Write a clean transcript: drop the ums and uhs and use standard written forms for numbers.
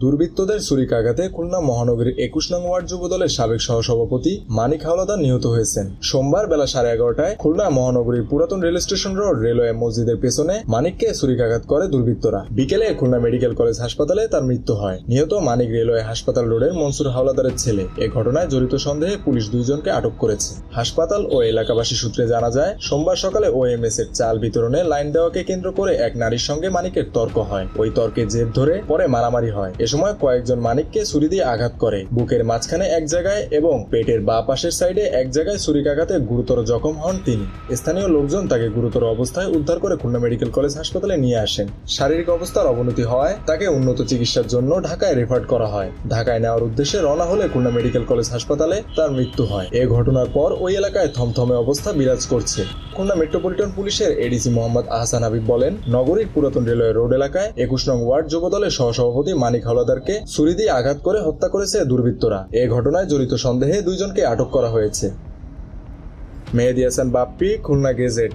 দুর্বৃত্তদের ছুরিকাঘাতে খুলনা মহানগরীর ২১ নং ওয়ার্ড যুবদলের সাবেক সহসভাপতি মানিক হাওলাদার নিহত হয়েছেন। সোমবার বেলা 11:30টায় খুলনা মহানগরীর পুরাতন রেল স্টেশন রোড রেলওয়ে মসজিদের পেছনে মানিককে ছুরিকাঘাত করে দুর্বৃত্তরা। বিকেলে খুলনা মেডিকেল কলেজ হাসপাতালে তার মৃত্যু হয়। নিহত মানিক রেলওয়ে হাসপাতাল রোডের মনসুর হাওলাদারের ছেলে। এ ঘটনায় জড়িত সন্দেহে পুলিশ 2 জনকে আটক করেছে। হাসপাতাল ও এলাকাবাসী সূত্রে জানা যায়, সোমবার সকালে ওএমএস এর চাল বিতরণে লাইন দেওয়াকে কেন্দ্র করে এক নারীর সঙ্গে মানিকের তর্ক হয়। ওই তর্কের জের ধরে পরে মারামারি হয়। এ সময় কয়েকজন মানিককে ছুরি দিয়ে আঘাত করে। বুকের মাঝখানে এক জায়গায় এবং পেটের বাঁ পাশের সাইডে এক জায়গায় ছুরিকাঘাতে গুরুতর জখম হন তিনি। স্থানীয় লোকজন তাকে গুরুতর অবস্থায় উদ্ধার করে খুলনা মেডিকেল কলেজ হাসপাতালে নিয়ে আসেন। শারীরিক অবস্থার অবনতি হওয়ায় তাকে উন্নত চিকিৎসার জন্য ঢাকায় রেফার করা হয়। ঢাকায় নেওয়ার উদ্দেশ্যে রওনা হলে খুলনা মেডিকেল কলেজ হাসপাতালে তার মৃত্যু হয়। এ ঘটনার পর ওই এলাকায় থমথমে অবস্থা বিরাজ করছে। খুলনা মেট্রোপলিটন পুলিশের এডিসি মোহাম্মদ আহসান হাবিব বলেন, নগরীর পুরাতন রেলওয়ে রোড এলাকায় ২১ নং ওয়ার্ড যুবদলের সহসভাপতি মানিক হাওলাদারকে ছুরি দিয়ে আঘাত করে হত্যা করেছে দুর্বৃত্তরা। এ ঘটনায় জড়িত সন্দেহে 2 জনকে আটক করা হয়েছে। মেহেদী হাসান বাপ্পি, খুলনা গেজেট।